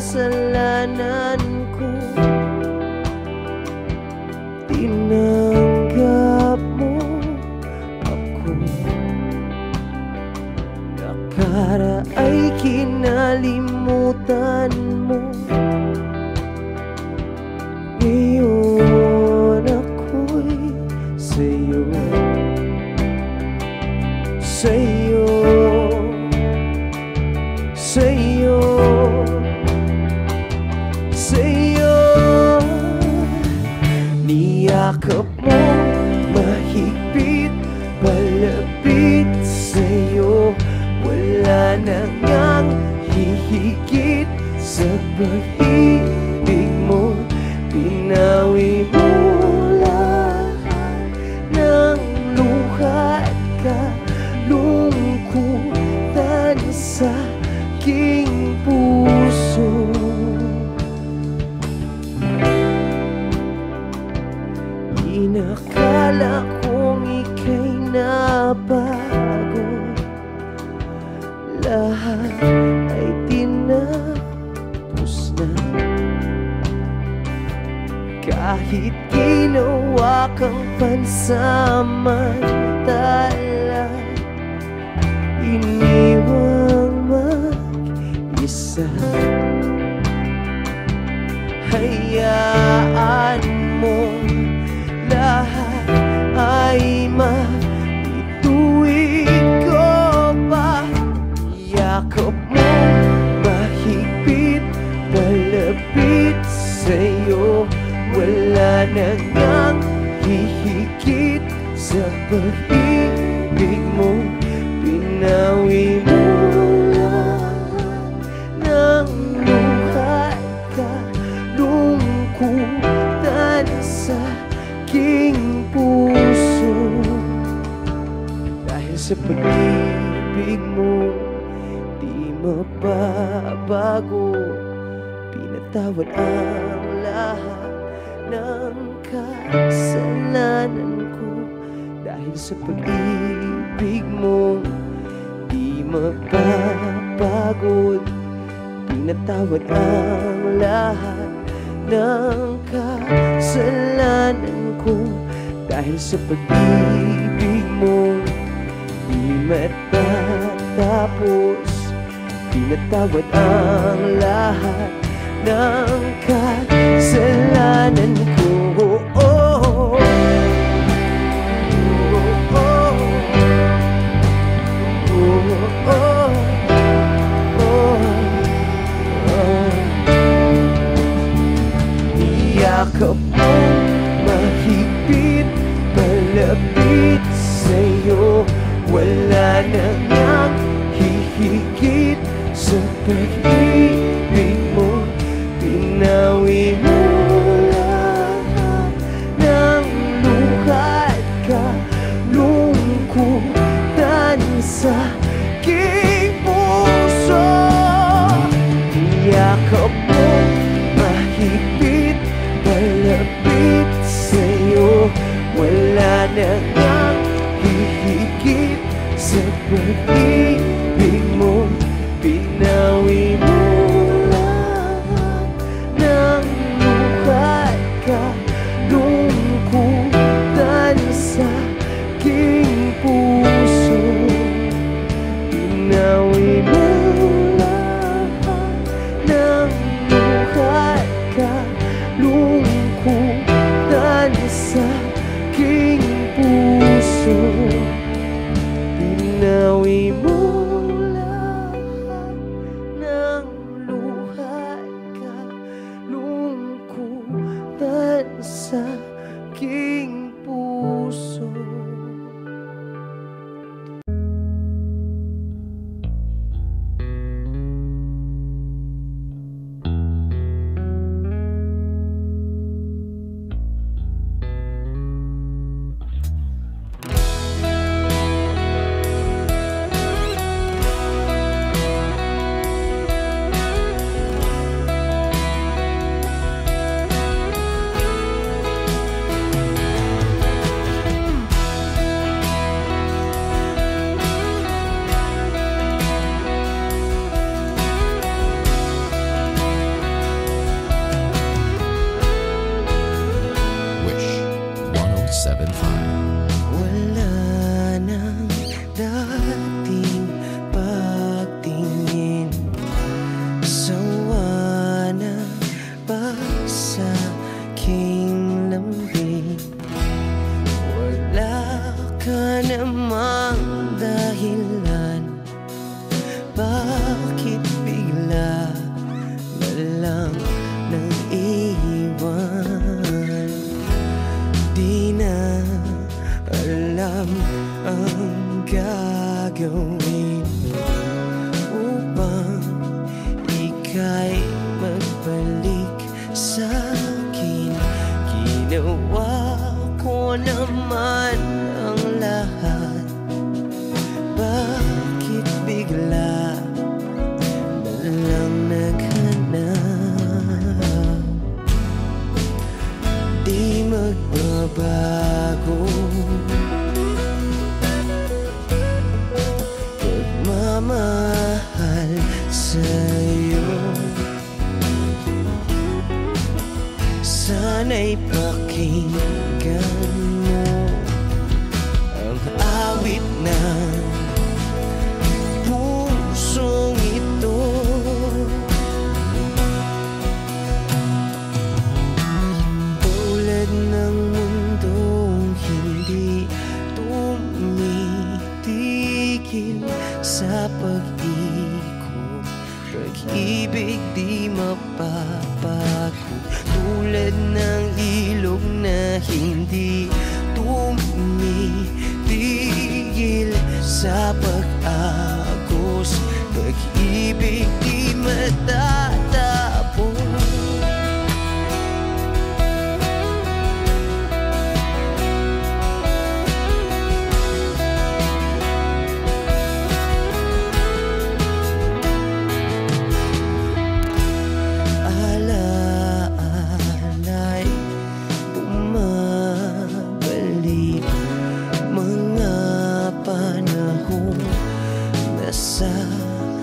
kasalanan ko. Tinanggap mo ako, nakara ay kinalimutan mo. Ngayon ako'y sa'yo, sa'yo, sa'yo, sa'yo. Niyakap mo mahigpit, palapit sa'yo. Wala nang ang hihigit sa pag-ibig mo. Pinawi mo lahat ng luha at kalungkutan sa aking puso. Inakala kong ika'y nabago, lahat ay tinapos na. Kahit ginawa kang pansamantala, iniwang mag-isa. Hayaan mo lahat ay maituwid ko pa. Yakap mo mahigpit, palapit sa'yo. Wala nang ang hihigit sa pag-ibig mo. Pinawi mo lahat ng luha at kalungkutan sa aking puso. Dahil sa pag-ibig mo di mababago, pinatawad ang lahat ng kasalanan ko. Dahil sa pag-ibig mo di mapapagod, pinatawad ang lahat ng kasalanan ko. Dahil sa pag-ibig mo di matatapos, pinatawad ang lahat ng kasalanan ko. Oh, oh, oh, oh, oh, oh, oh. Niyakap mo mahigpit, palapit sa'yo. Wala nang ang hihigit sa pag-ibig mo. Pinawi mo lahat ng luha at kalungkutan sa aking puso. Yakap mo mahigpit, palapit sa'yo. Wala nang ang hihigit sa pag-ibig mo. Pinawi mo lang nang iwan. Di na alam ang gagawin upang ika'y magbalik sa'kin. Ginawa ko naman ang lahat, bakit bigla na lang naghanap? Di magbabago pagmamahal sa'yo. Sana'y pakinggan mo ang awit ng pusong ito. Tulad ng mundong hindi tumitigil sa pag-ikot, pag-ibig di mapapagod. Tulad ng ilog na hindi tumitigil sa pag-agos, pag-ibig di matatapos.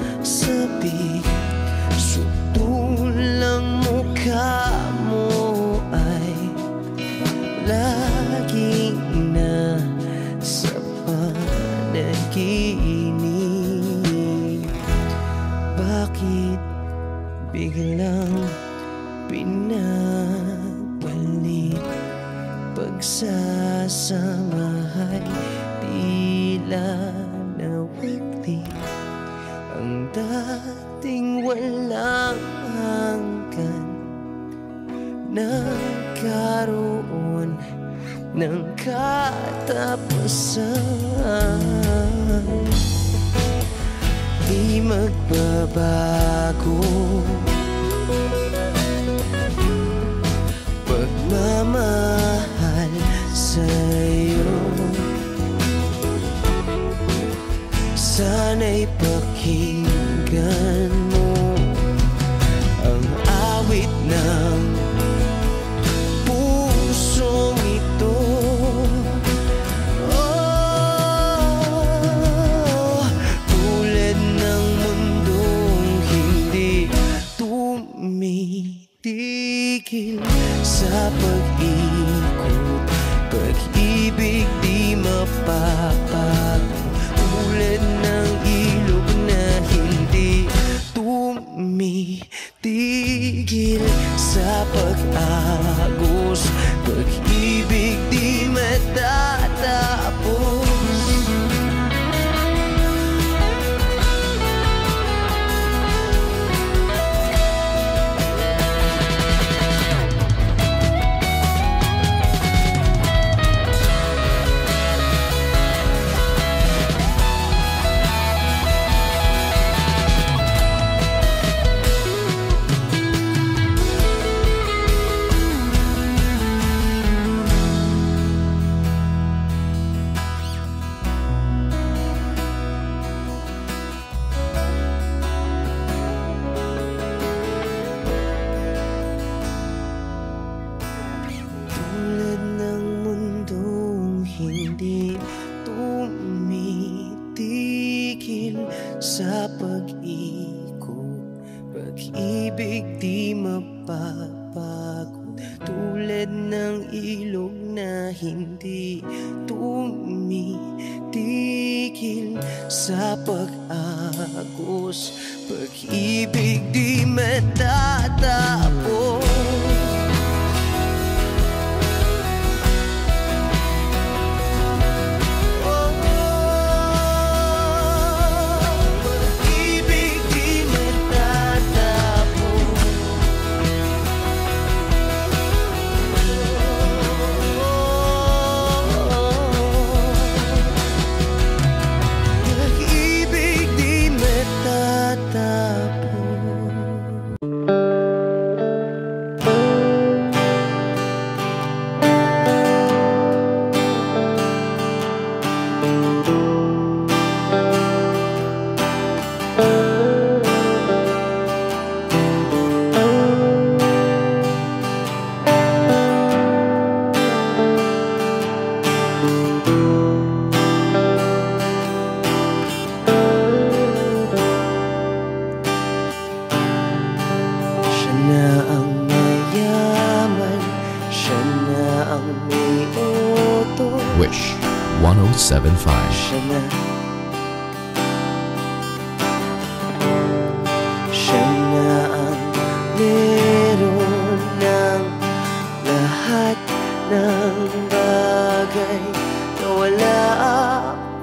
Sasabi, sutulang mukha mo ay lagi na sa panaginip. Bakit biglang pinabalik? Pagsasamahay tila nawagli, ang dating walang hanggan nagkaroon ng katapusan. Di magbabago pagmamahal sa'yo. Sana'y pakinggan mo ang awit ng pusong ito. Oh, tulad ng mundong hindi tumitigil sa pag-ikot, pag-ibig di mapapagod. Tulad ng ilog na hindi tumitigil sa pag-agos, pag-ibig di matatapos. Hindi tumitigil sa pag-ikot, pag-ibig di mapapagod. Tulad ng ilog na hindi tumitigil sa pag-agos, pag-ibig di matatapos. Siya na ang mayaman, siya na ang may utos. Wish 107.5. Siya na, siya na ang meron ng lahat ng bagay na wala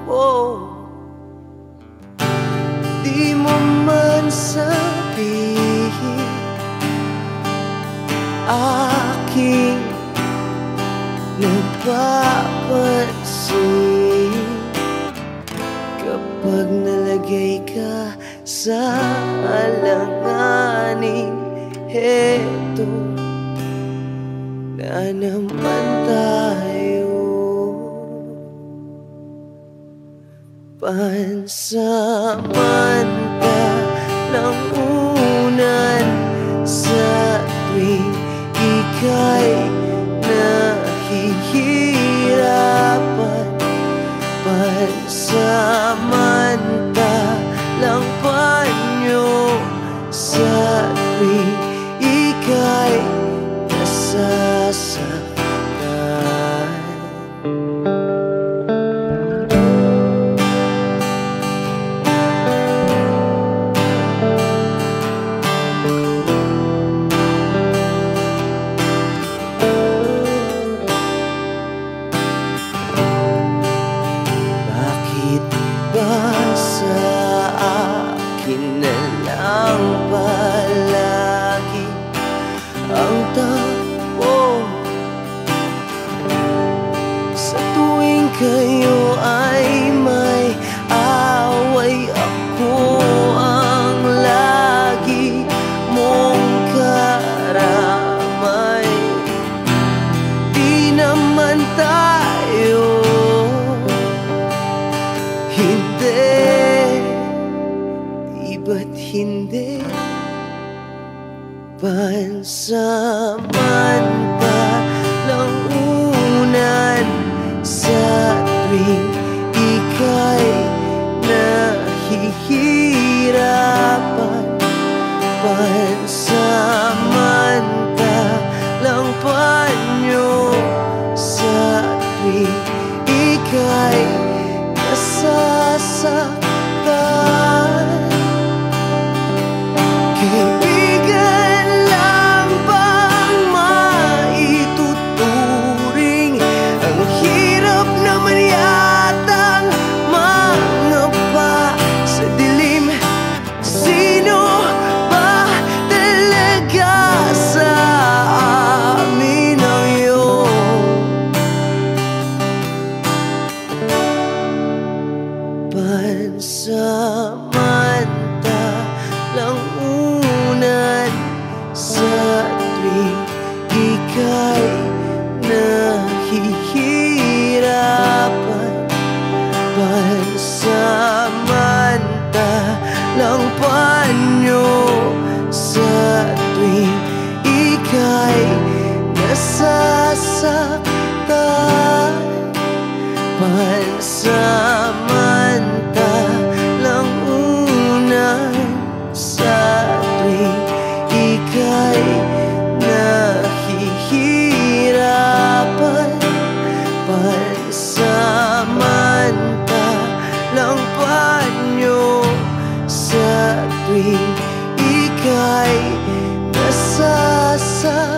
ako. Di mo man sabihin aking napapansin kapag nalagay ka sa alanganin. Heto na naman tayo, pansamantalang unan sa tuwing ika'y nahihirapan. Pansamantalang panyo sa tuwing ika'y nasasaktan. Bakit ba sa akin na lang palagi ang takbo? Sa tuwing kayo ay may away, ako ang lagi mong karamay. Di naman tayo, hindi, di ba't hindi? Pansamantalang unan sa tuwing ika'y nahihirapan. Pansamantalang panyo sa tuwing ika'y nasasaktan. Kaibigan lang bang maituturing? Ang hirap naman yatang mangapa sa dilim. Sino ba talaga sa amin ang iyong pansamantalang unan sa tuwing ika'y nahihirapan? Pansamantalang panyo sa tuwing ika'y nasasaktan. Pansamantalang unan sa tuwing ika'y nahihirapan. Pansamantalang panyo sa tuwing ika'y nasasaktan.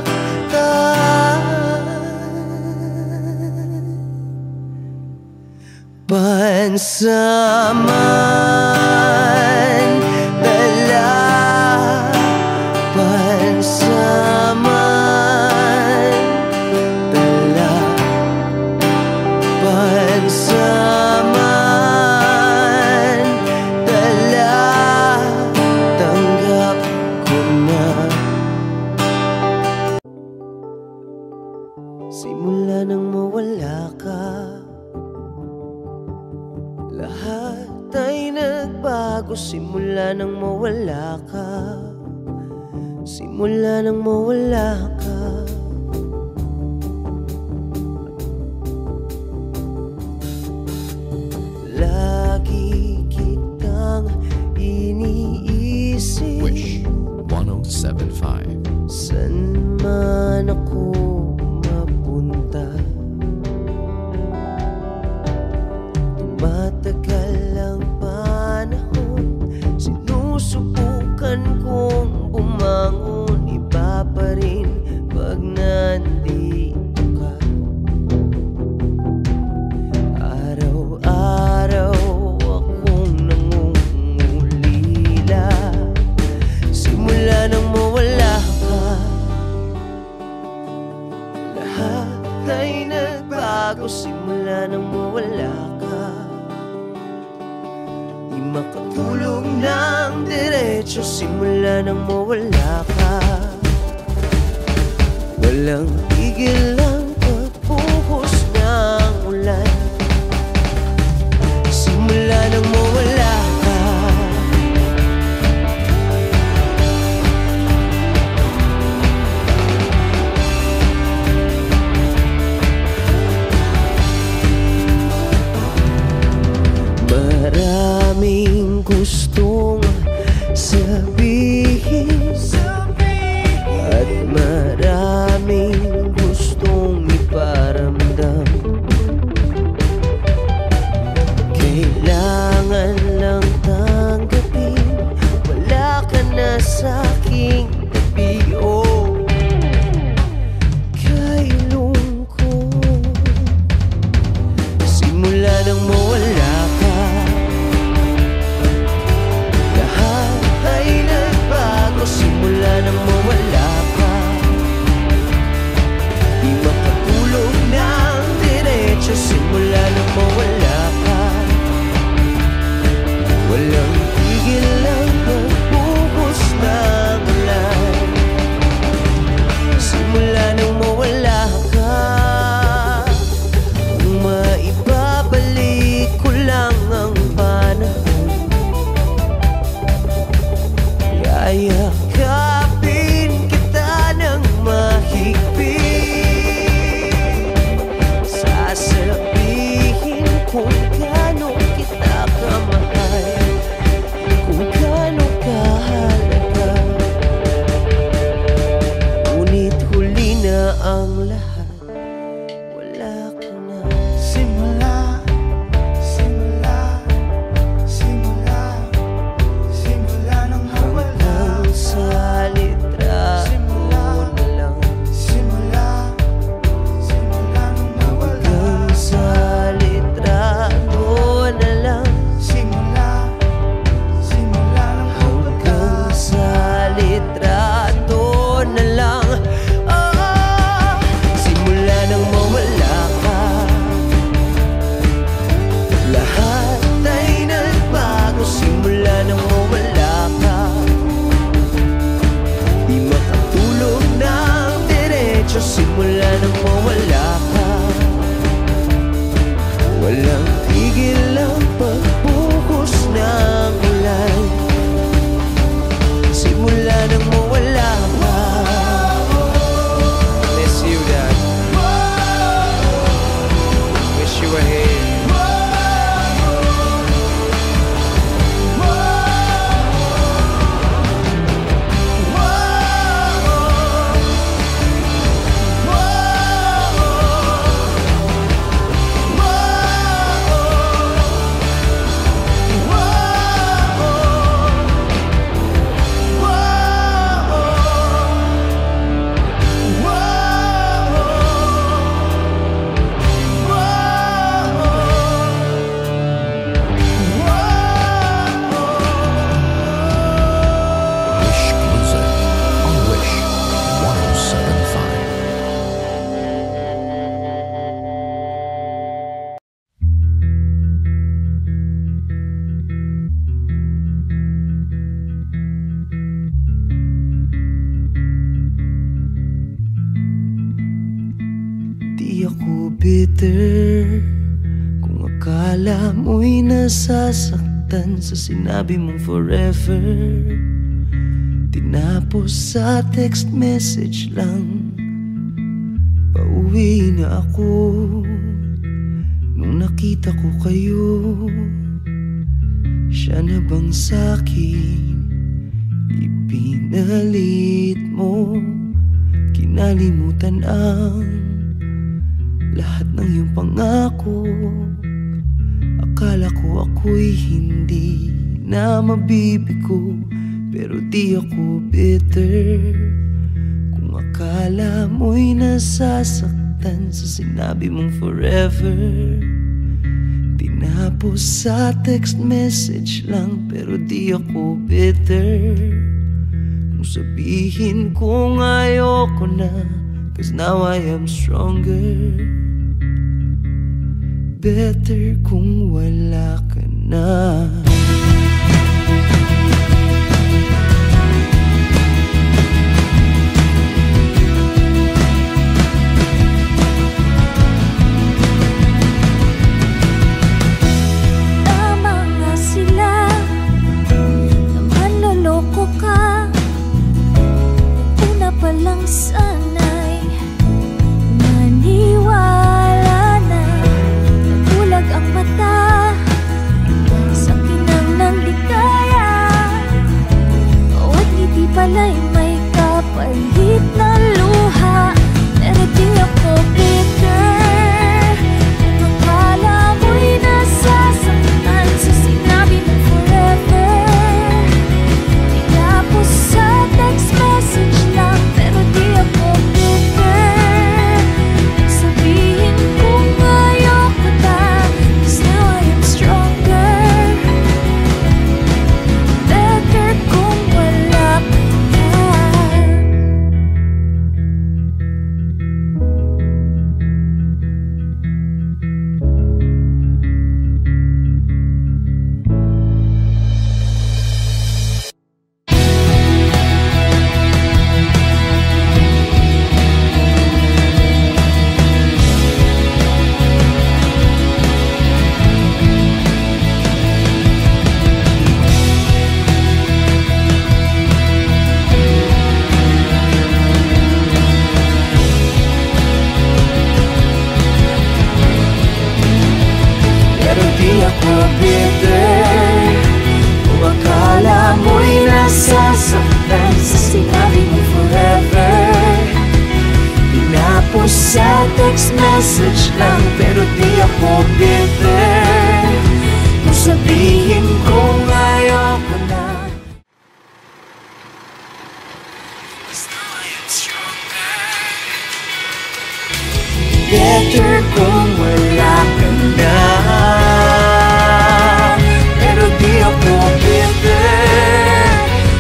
Pansamantala, pansamantala, pansamantala, tanggap ko na. Simula nang mawala ka, lahat ay nagbago. Simula nang mawala ka, simula nang mawala ka. Lagi kitang iniisip. Wish 107.5. San man ako mapunta, tumatagal ang panahon, sinusubukan kong bumangon, iba pa rin pag nandito ka. Araw-araw akong nangungulila, simula nang mawala ka. Lahat ay nagbago simula nang mawala ka. Di makatulog ng diretso simula nang mawala ka. Walang tigil ang pagbuhos ng ulan simula nang mawala ka. Maraming gustong sabihin at maraming gustong iparamdam. Kailangan lang tanggapin, wala ka na sa'king tabi. Oh, kay lungkot simula nang mawala ka. Lahat ay nagbago simula nang mawala ka. Di makatulog ng diretso simula nang mawala ka. Walang tigil ang pagbuhos ng ulan simula nang mawala ka. Kung maibabalik ko lang ang panahon, yayakapin kita ng mahigpit, sasabihin kung gaano kita kamahal, kung gaano kahalaga. Ngunit huli na ang lahat, wala ka na. Simula nang mawala. Hanggang sa litrato na lang, Simula nang mawala. hanggang sa litrato na lang, Simula nang hanggang sa litrato na lang. Ah, simula nang mawala ka, lahat ay nagbago simula nang mawala ka. Di makatulog ng diretso simula nang mawala ka. Walang tigil ang pagbuhos ng ulan simula nang mawala ka. Miss you, Dad. Wish you were here. Wish Music on Wish 1075. Di ako bitter kung akala mo'y nasasaktan sa sinabi mong forever. Tinapos sa text message lang, pauwi na ako. Nung nakita ko kayo, siya na bang sa'kin ipinalit mo? nakalimutan ang lahat ng iyong pangako. Akala ko ako'y hindi na mabibigo, pero di ako bitter. Kung akala mo'y nasasaktan sa sinabi mong forever, tinapos sa text message lang, pero di ako bitter. Kung sabihin kong ayoko na, 'cause now I am stronger. Better kung wala ka na. Walang sanay maniwala na nabulag ang mata sa kinang ng ligaya. Bawat ngiti pala'y may kapalit na luha, pero di ako bitter. Kung akala mo'y nasasaktan sa sinabi mo forever, tinapos sa text message lang, pero di ako bitter. Sabihin kong ayoko na, 'cause now I am stronger. Better kung wala ka na. Pero di ako bitter. Kung akala mo'y nasasaktan sa sinabi mo forever, tinapos sa text message lang, pero di ako bitter. Kung sabihin kong ayoko na, 'cause now I am stronger. Better kung wala ka na. Pero di ako bitter.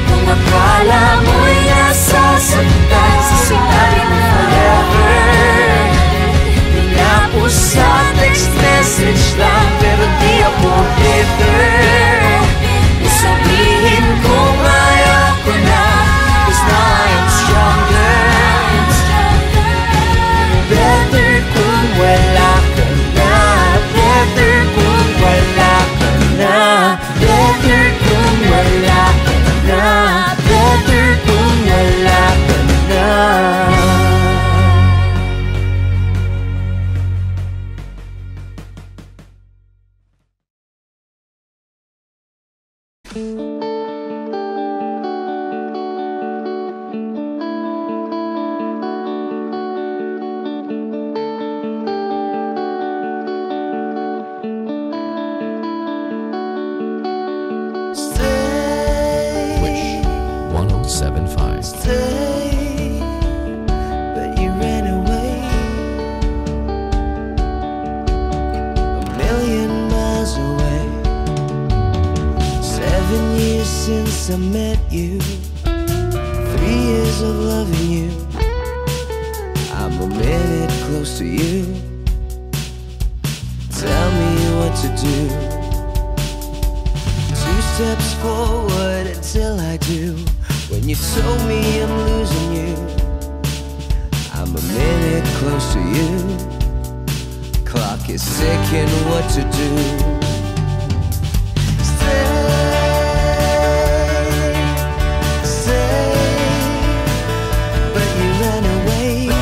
Kung akala mo'y nasasaktan sa sinabi mo forever, tinapos sa text message lang, pero di ako bitter. Kung sabihin kong ayoko na, 'cause now I am stronger. Better kung wala ka na. Better kung wala ka na. Better kung wala ka na. Better kung wala ka na. Wish 1075. Stay, but you ran away. A million miles away. 7 years since I met you. 3 years of loving you. I'm a minute close to you. Tell me what to do. 2 steps forward until I do. When you told me I'm losing you, I'm a minute close to you. Clock is ticking, what to do. Stay, but you ran away.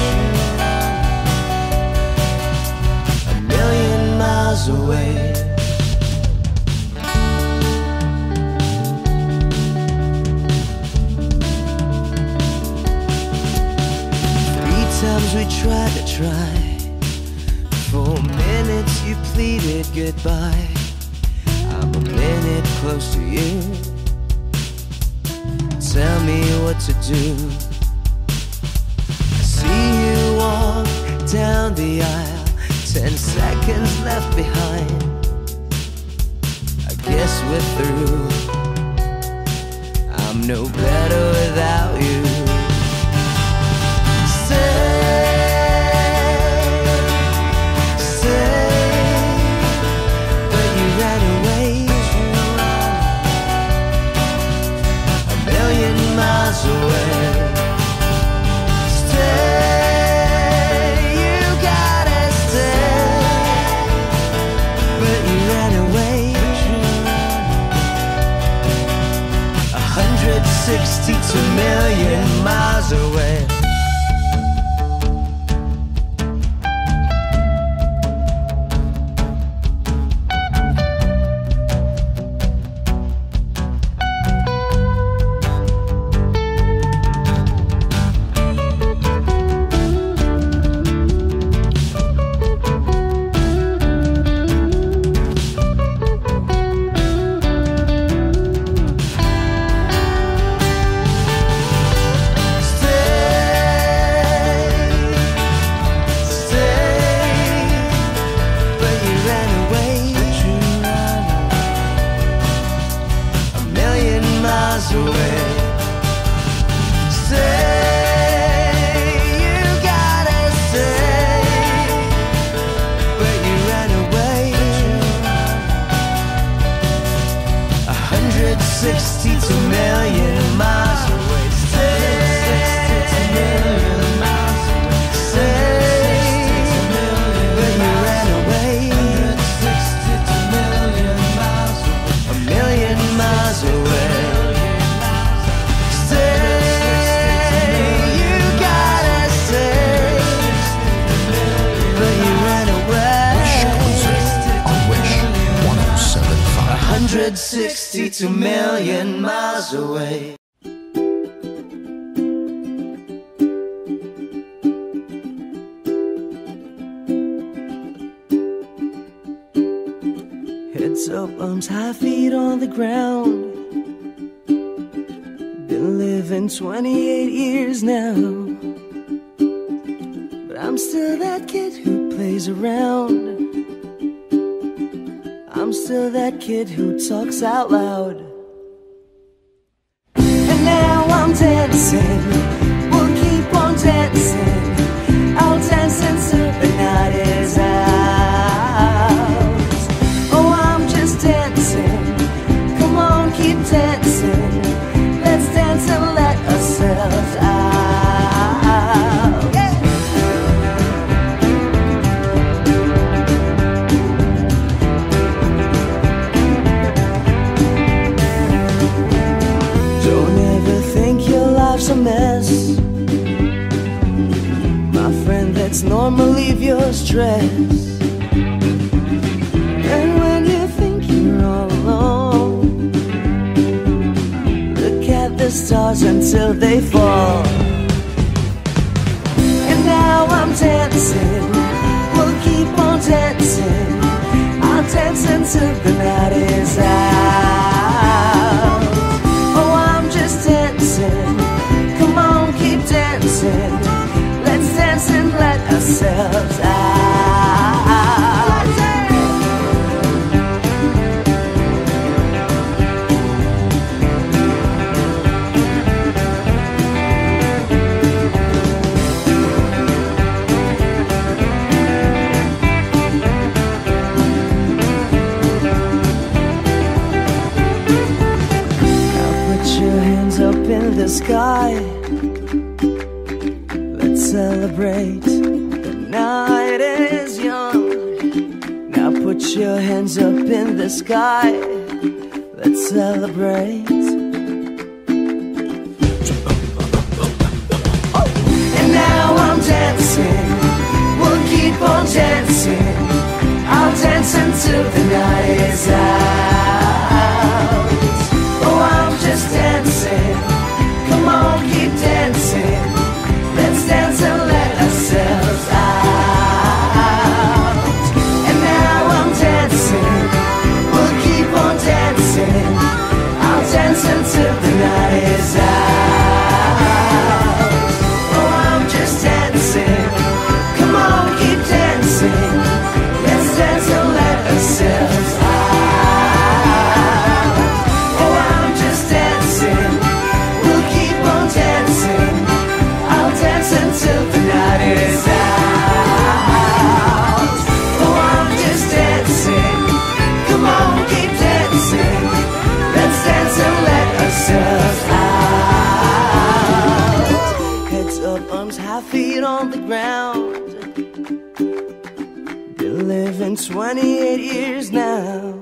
A million miles away. Times we tried to try. For minutes you pleaded goodbye. I'm a minute close to you. Tell me what to do. I see you walk down the aisle, 10 seconds left behind. I guess we're through. I'm no better without you. Miles away. $162 million miles away. Heads up, arms high, feet on the ground. Been living 28 years now, but I'm still that kid who plays around. I'm still that kid who talks out loud. And now I'm dancing, we'll keep on dancing. I'll dance until the night is out. Oh, I'm just dancing, come on, keep dancing. Let's dance and let ourselves out. A mess, my friend, let's normally leave your stress. And when you think you're all alone, look at the stars until they fall. And now I'm dancing, we'll keep on dancing. I'll dance until the night is out. Oh, I'm just dancing, dancing. Let's dance and let ourselves out. Now put your hands up in the sky. Celebrate, the night is young. Now put your hands up in the sky. Let's celebrate. And now I'm dancing, we'll keep on dancing. I'll dance until the night is out. Oh, I'm just dancing, come on, keep dancing. Let's dance and let us up arms, half feet on the ground. Been living 28 years now.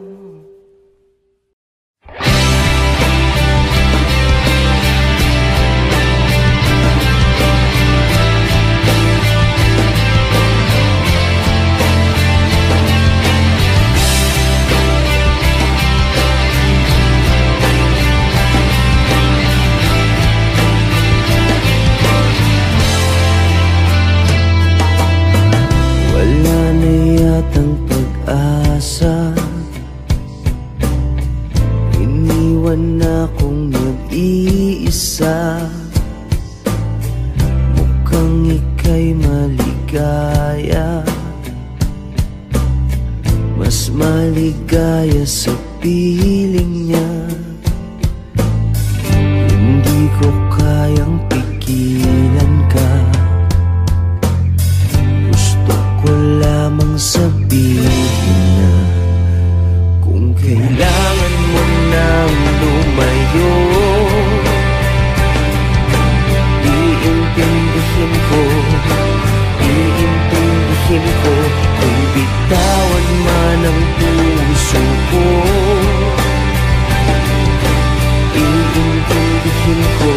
Iniwan akong nag-iisa. Mukhang ika'y maligaya, mas maligaya sa piling niya. Hindi ko kayang pigilan ka. Gusto ko lamang sabihin na kung kailangan mo nang lumayo, iintindihin ko, iintindihin ko. Kung bitawan man ang puso ko, iintindihin ko,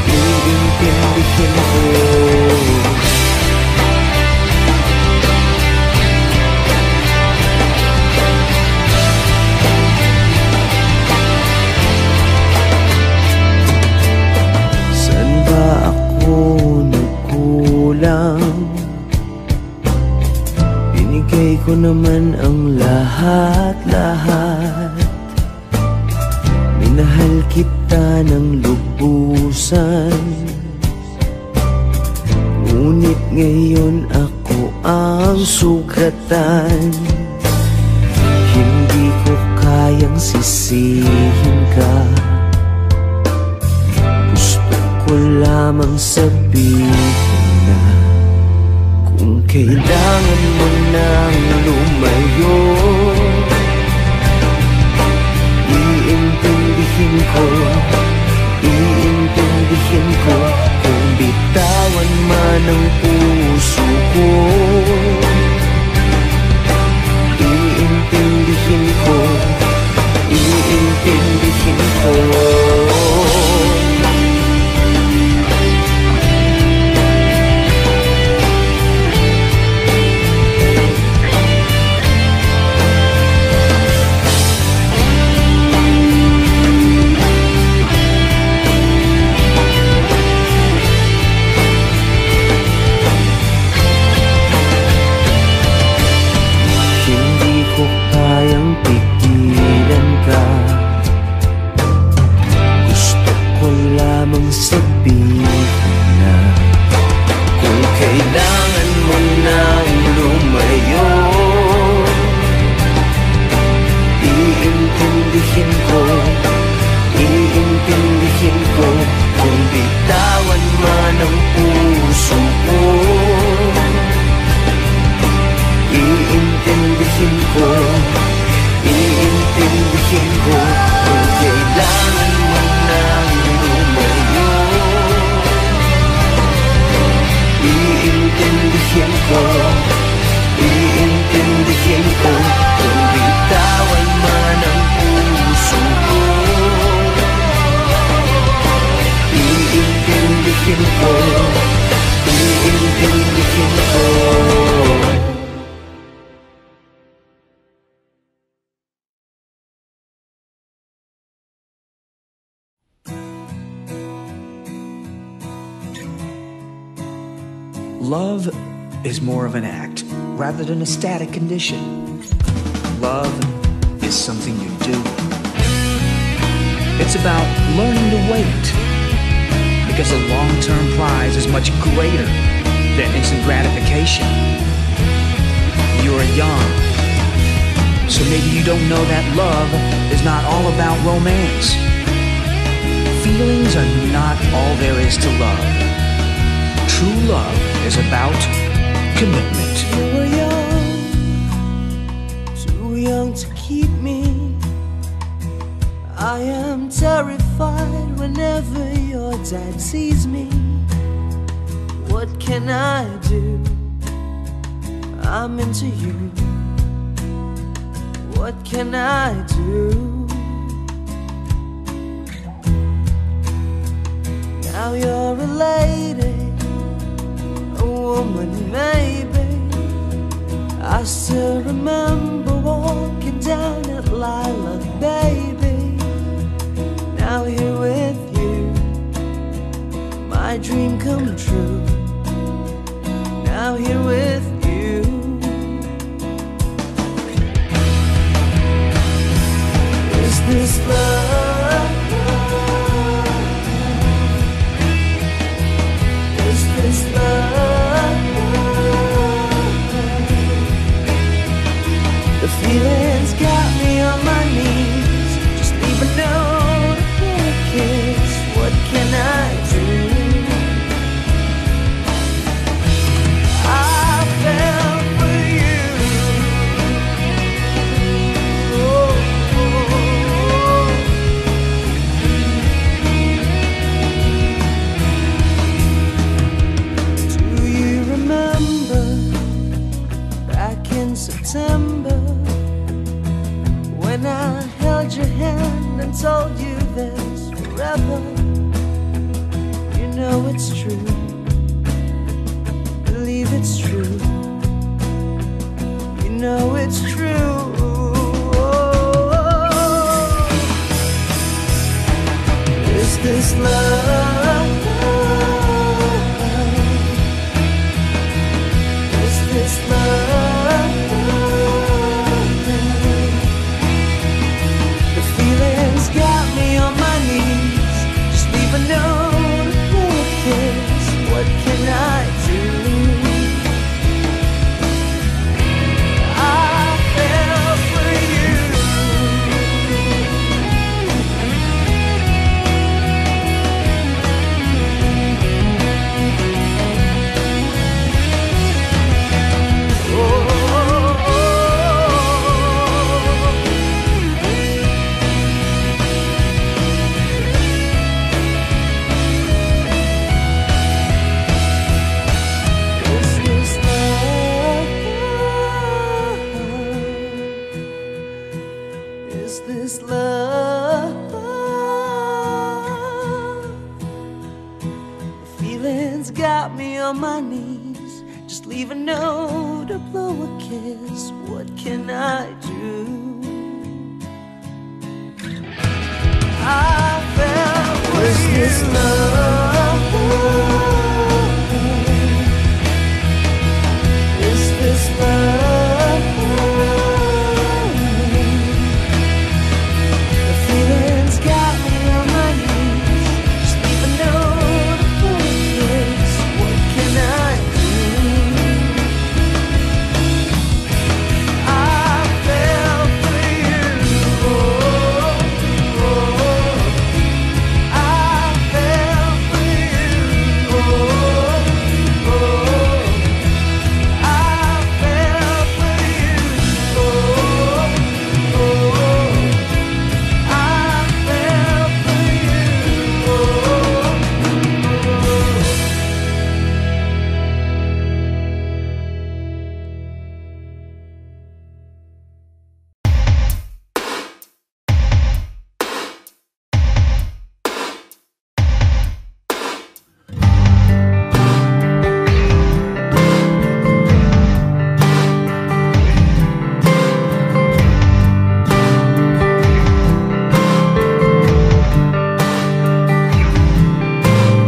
iintindihin ko. Binigay ko naman ang lahat-lahat. Minahal kita ng lubusan, ngunit ngayon ako ang sugatan. Hindi ko kayang sisihin ka. Gusto ko lamang sabihin na kung kailangan mo nang lumayo, iintindihin ko, iintindihin ko. Kung bitawan man ang puso ko, iintindihin ko, iintindihin ko. Love is more of an act rather than a static condition. Love is something you do. It's about learning to wait, because a long-term prize is much greater than instant gratification. You're young, so maybe you don't know that love is not all about romance. Feelings are not all there is to love. True love is about commitment. You were young, too young to keep me. I am terrified whenever your dad sees me. can I do? I'm into you. What can I do? Now you're a lady, a woman maybe. I still remember walking down at Lilac, baby. Now here with you, my dream come true. Now here with you. Is this love? Is this love? The feelings got me on my knees. Just leave a note for a kiss. What can I do? I fell for you. Oh, Do you remember back in September when I held your hand and told you this forever? You know it's true. Believe it's true. You know it's true. Is this love? Is this love? The feelings got me on my knees. Just leave a note for a kiss. What can I do? I fell for you. Is this love? The feelings got me on my knees. Just leave a note or blow a kiss. What can I do? I fell for you. Is this love? Is this love? The feelings got me on my knees. Just leave a note for a kiss. What can I do? I fell for you. Oh, oh. I fell for you. Oh, oh. I fell for you. Oh, oh. I fell for you. Oh.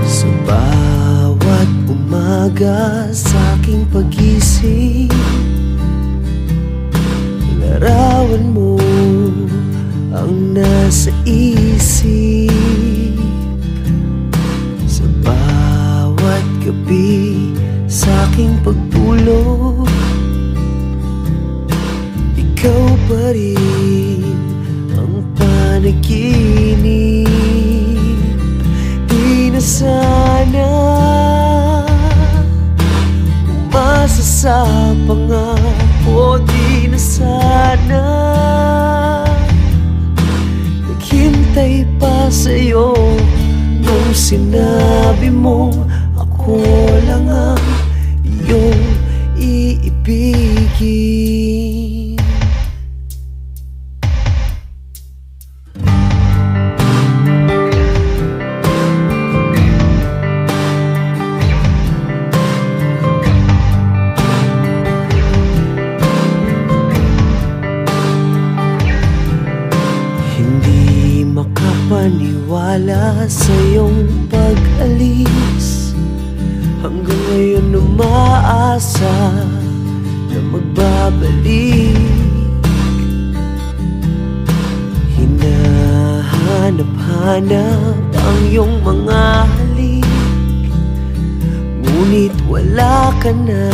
Sa bawat umaga sa aking pagising, larawan mo ang nasa isip. Sa bawat gabi sa aking pagtulog, ikaw pa rin ang panaginip. Di na sana umasa sa pangako. Di na sana naghintay pa sa'yo nung sinabi mong ako lang ang sa iyong pag-alis. Hanggang ngayon umaasa na magbabalik. Hinahanap-hanap ang iyong mga halik, ngunit wala ka na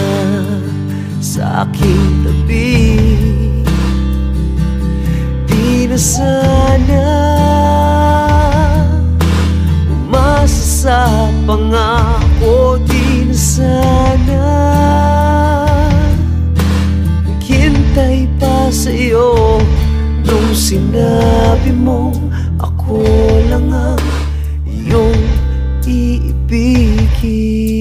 sa aking tabi. Di na sana umasa sa pangako, di na sana naghintay pa sa'yo nung sinabi mo ako lang ang iyong iibigin.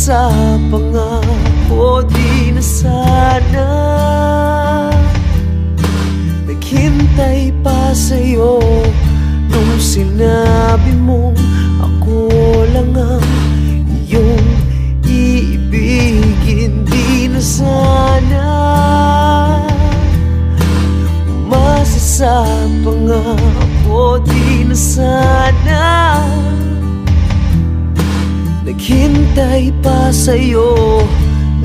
Sa pangako, di na sana naghintay pa sa'yo nung sinabi mo ako lang ang iyong iibigin. Di na sana umasa sa pangako, di na sana naghintay pa sa'yo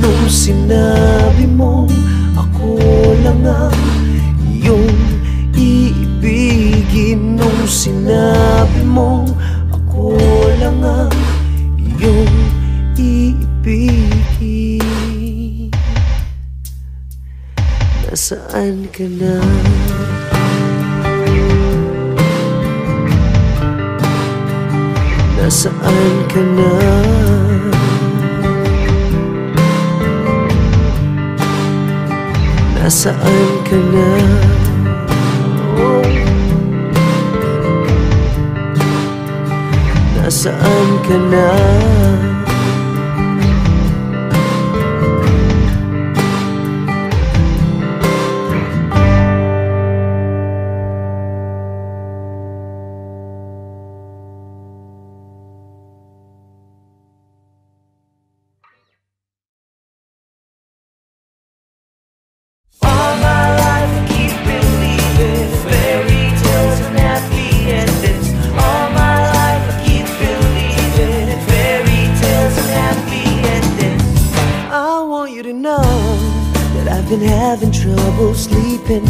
nung sinabi mo ako lang ang iyong iibigin. Nung sinabi mo ako lang ang iyong iibigin. Nasaan ka na? Nasaan ka na? Nasaan ka na? Oh. Nasaan ka na? I've been having trouble sleeping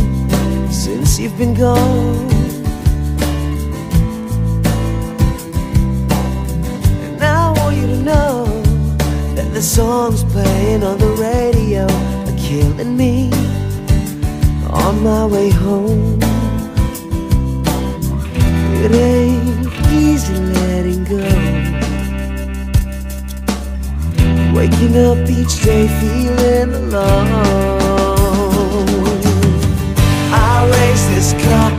since you've been gone. And I want you to know that the songs playing on the radio are killing me on my way home. It ain't easy letting go, waking up each day feeling alone. I raise this cup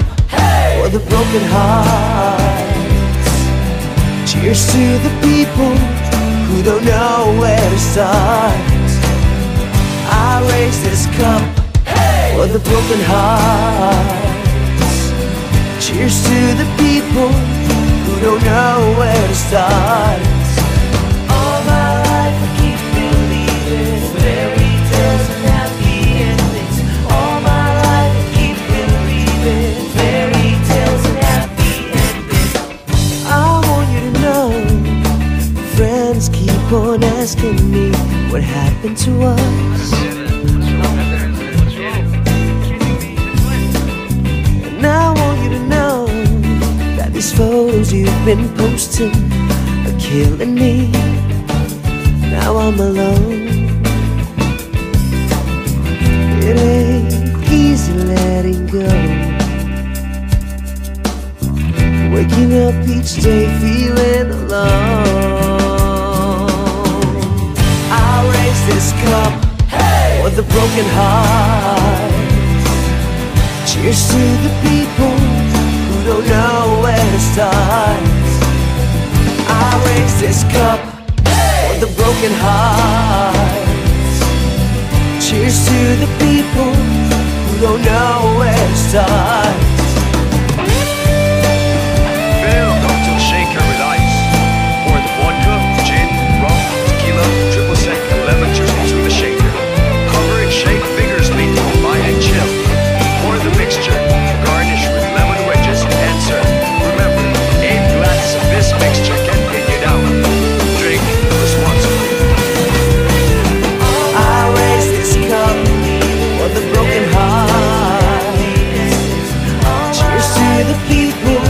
for the broken hearts. Cheers to the people who don't know where to start. I raise this cup for the broken hearts. Cheers to the people who don't know where to start. All my life I keep believing fairy tales and happy endings. All my life I keep believing fairy tales and happy endings. I want you to know, friends keep on asking me what happened to us. And I want you to know that these photos you've been posting are killing me. Now I'm alone. It ain't easy letting go, waking up each day feeling alone. I raise this cup for the broken heart. Cheers to the people who don't know where to start. I raise this cup for the broken hearts. Cheers to the people who don't know where to start. Fill a cocktail shaker with ice. Pour the vodka, gin, rum, tequila, triple sec, and lemon juice into the shaker. Cover and shake vigorously to combine and chill. Pour the mixture, garnish with lemon wedges, and serve. Remember, 8 glasses of this mixture can get you down. Drink responsibly. I raise this cup for the broken heart. Cheers to the people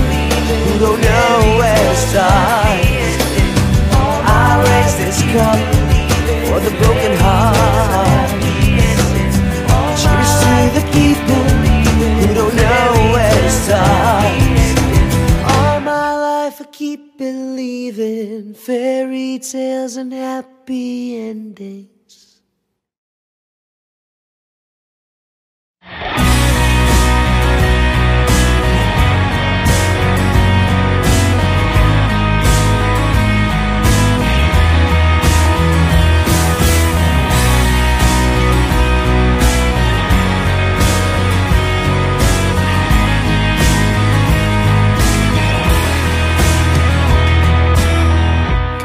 who don't know where to start. I raise this cup for the broken heart. Cheers to the people who don't know where to start. All my life I keep believing fairy tales and happy endings.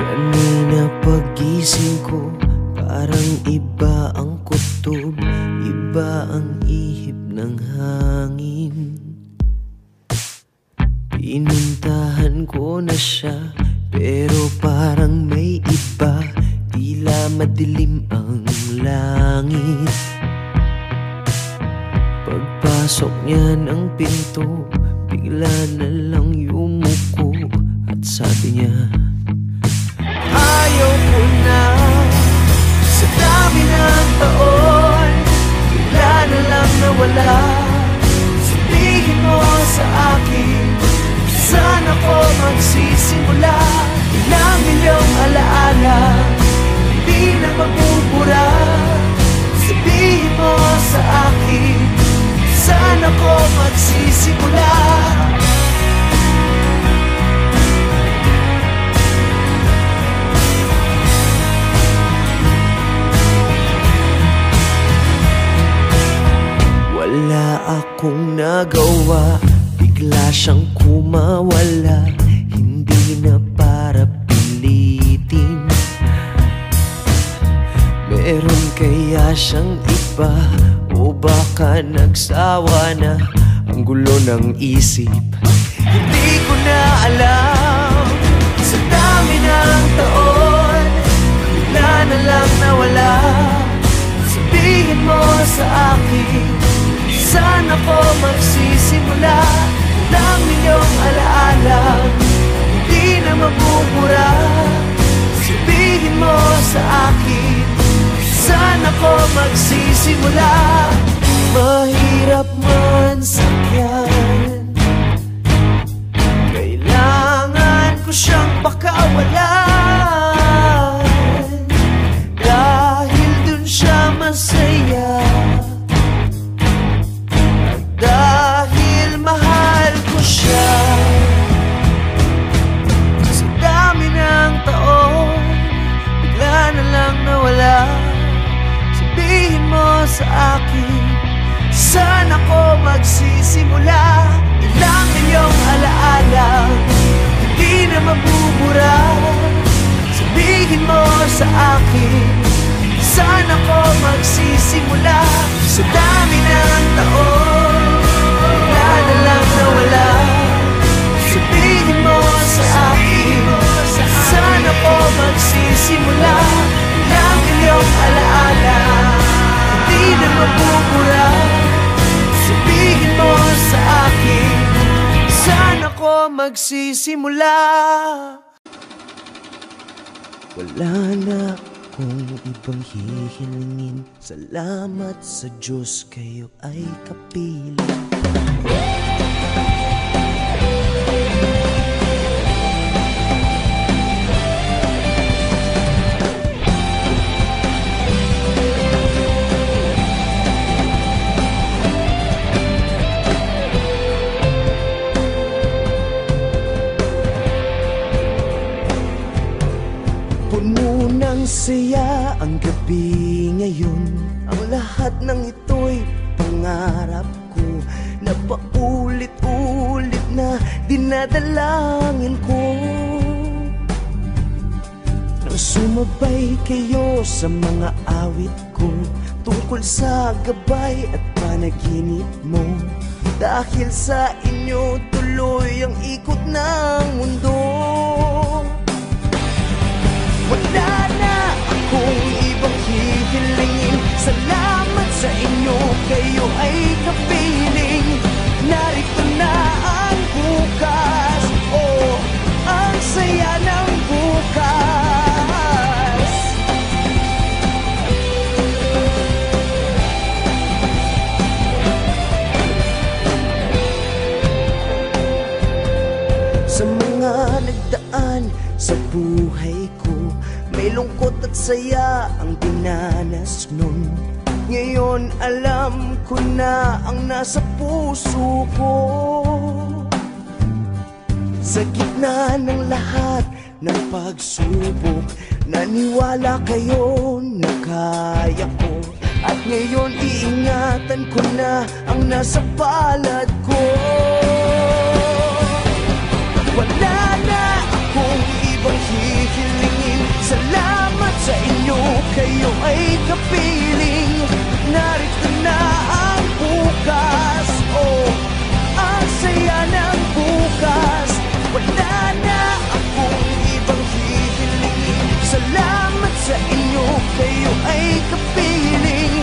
Kanina pagising ko, parang iba ang kutob, iba ang ihip ng hangin. Pinuntahan ko na siya, pero parang may iba, tila madilim ang langit. Pagpasok niya ng pinto, bigla na lang yumuko at sabi niya, ayaw ko na sa dami ng taon, bigla na lang nawala. Sabihin mo sa akin, saan ako magsisimula? Ilang milyong alaala, hindi na mabubura. Sabihin mo sa akin, saan ako magsisimula? Wala akong nagawa, bigla siyang kumawala, hindi na para pilitin. Meron kaya siyang iba, o baka nagsawa na, ang gulo ng isip. Hindi ko na alam, sa dami ng taon, bigla na lang nawala. Sabihin mo sa akin, saan ako magsisimula? Ilang milyong alaala, hindi na mabubura. Sabihin mo sa akin, saan ako magsisimula? Mahirap man sakyan, kailangan ko siyang pakawalan. Dahil dun siya masaya, dahil mahal ko siya. Sa dami ng taon, bigla na lang nawala. Sabihin mo sa akin, saan ako magsisimula? Ilang milyong alaala, hindi na mabubura. Sabihin mo sa akin, saan ako magsisimula? Sa dami ng taon, bigla na lang nawala. Sabihin mo sa akin, saan ako magsisimula? Ilang milyong alaala, hindi na mabubura. Sabihin mo sa akin, saan ako magsisimula? Wala na akong ibang hihilingin, salamat sa Diyos kayo ay kapiling. Masaya ang gabi ngayon. Ang lahat ng ito'y pangarap ko na paulit-ulit na dinadalangin ko. Nang sumabay kayo sa mga awit ko tungkol sa gabay at panaginip mo. Dahil sa inyo tuloy ang ikot ng mundo. Wala na akong ibang hihilingin. Salamat sa inyo, kayo ay kapiling. Narito na ang bukas, oh, ang saya ng bukas. Sa mga nagdaan sa buhay ko, may lungkot at saya ang dinanas nun. Ngayon alam ko na ang nasa puso ko. Sa gitna ng lahat ng pagsubok, naniwala kayo na kaya ko. At ngayon iingatan ko na ang nasa palad ko. Wala na akong ibang hihilingin. Salamat sa inyo, kayo ay kapiling. Narito na ang bukas, oh, ang saya ng bukas. Wala na akong ibang hihilingin. Salamat sa inyo, kayo ay kapiling.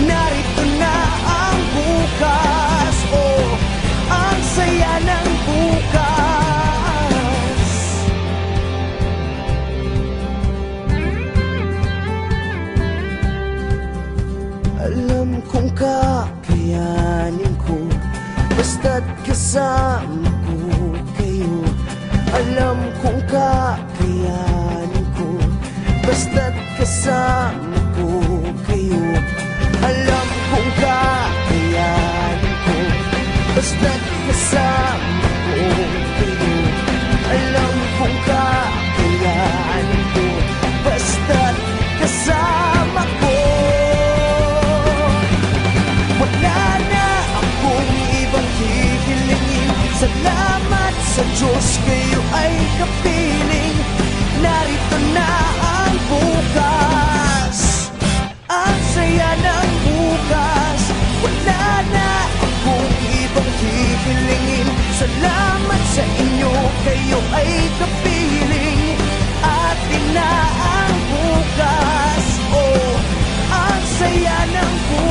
Narito na ang bukas, oh, ang saya ng bukas. Alam kong kakayanin ko, basta't kasama ko kayo. Alam kong kakayanin ko, basta't kasama ko kayo. Alam kong kakayanin ko, basta't kasama ko kayo. Alam kong kakayanin ko, basta't kasama ko. Wala na akong ibang hihilingin. Salamat sa Diyos, kayo ay kapiling. Narito na ang bukas, ang saya ng bukas. Wala na akong ibang hihilingin. Salamat sa inyo, kayo ay kapiling. Atin na ang bukas, oh, ang saya ng bukas.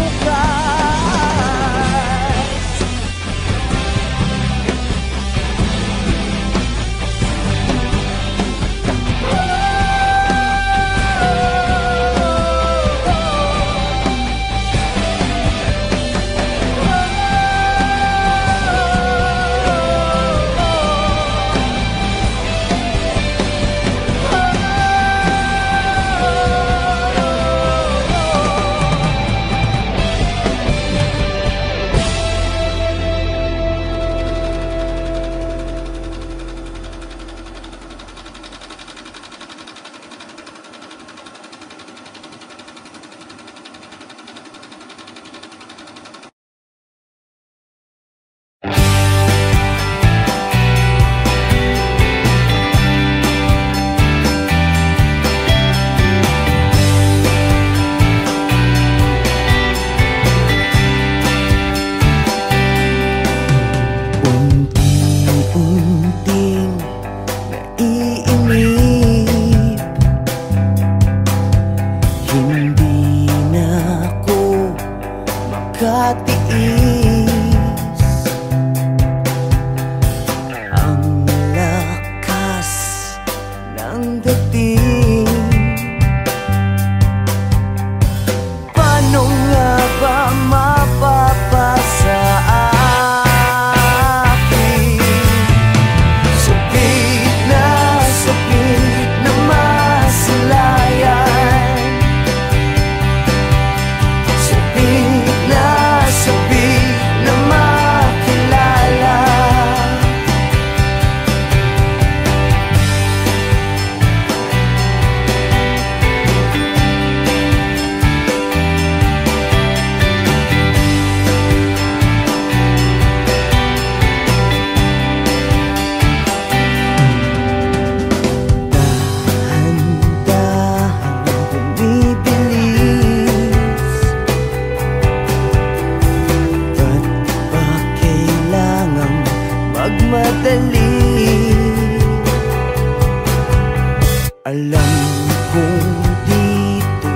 Alam kong dito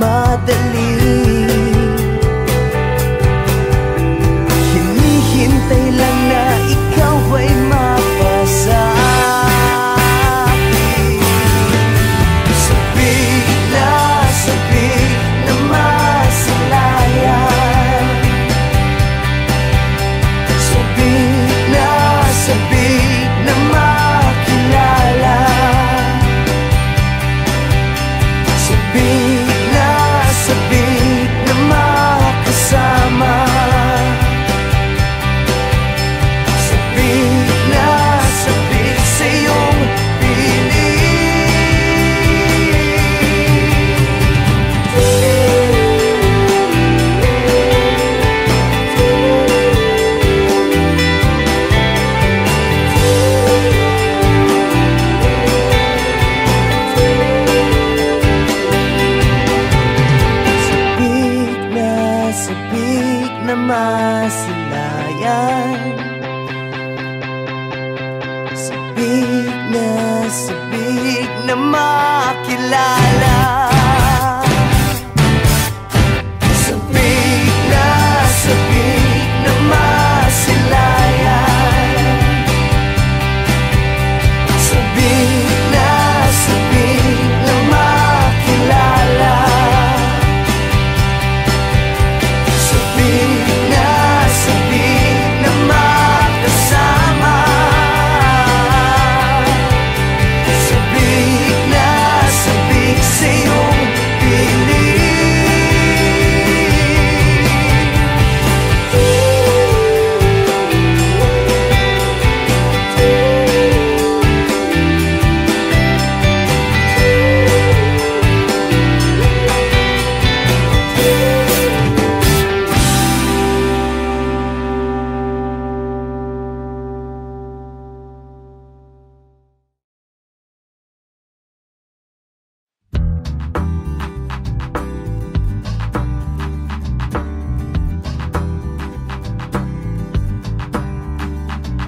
madali, hinihintay lang na ikaw ay mapasabi. Sabik na masilayan, sabik na makilala, sabik na makasama, sabik sa iyong sabik na masilayan, sabik na makilala, sabik na masilayan, sabik na makilala, sabik na makasama, sabik sa iyong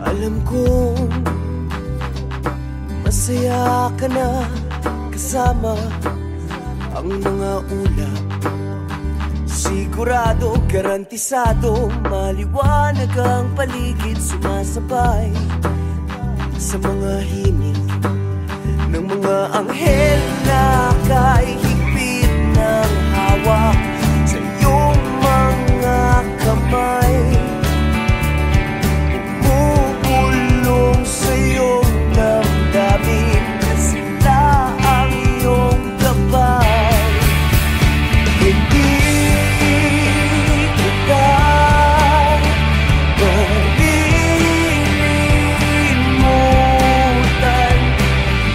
alam kong masaya ka na kasama ang mga ulap. Sigurado, garantisado, maliwanag ang paligid, sumasabay sa mga himig ng mga anghel na kay higpit ng hawak sa iyong mga kamay. Bumulong sa iyong damdamin na sila ang iyong gabay. Hindi kita malilimutan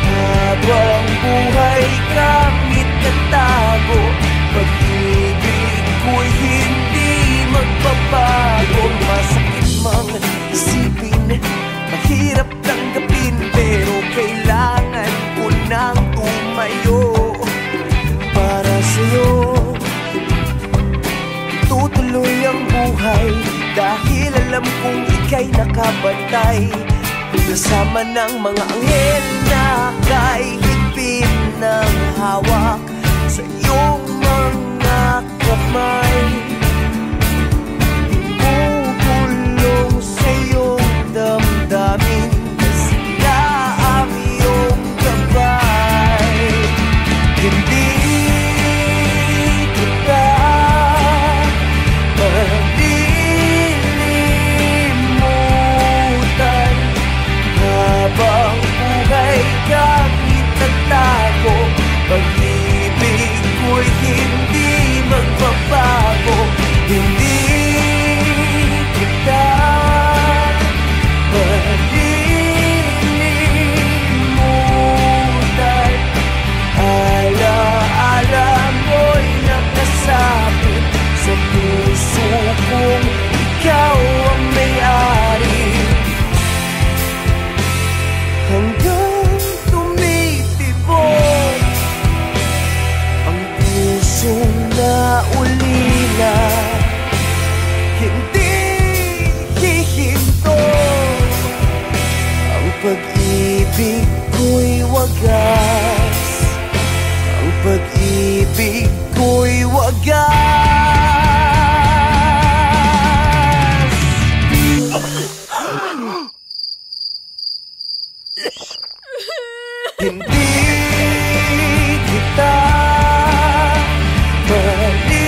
habang buhay kang itatago. Pag-ibig ko'y hindi magbabago. Masakit mang isipin, mahirap tanggapin, pero kailangan ko nang tumayo para sa'yo. Tutuloy ang buhay dahil alam kong ika'y nakabantay kasama ng mga anghel na kay higpit ng hawak sa iyong mga kamay. Bubulong sa iyong damdamin na sila ang iyong gabay. Hindi kita malilimutan habang buhay kang itatago. Pag-ibig ko'y hindi magbabago. Hindi kita malilimutan. Ala-ala mo'y nakasabit sa puso kong ikaw ang may-ari. Hanggang tumitibok ang pusong naulila, hindi hihinto ang pag-ibig ko'y wagas. Hindi kita malilimutan.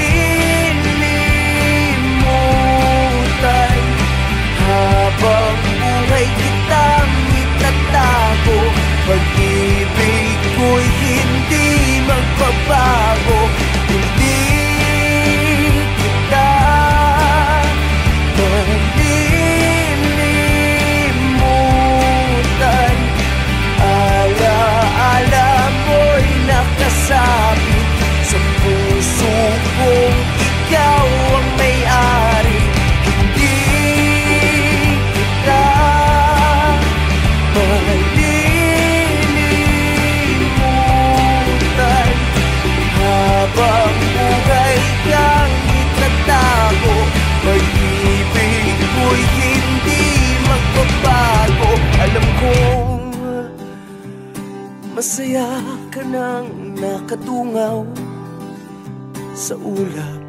Habang buhay kitang itatago, pag-ibig ko'y hindi magbabago. Hindi kita malilimutan. Ala-ala mo'y nakasabit sa puso kong ikaw ang may-ari. Hindi kita malilimutan. Habang buhay kang itatago, pag-ibig ko'y hindi magbabago. Alam kong masaya ka nang nakatungaw sa ulap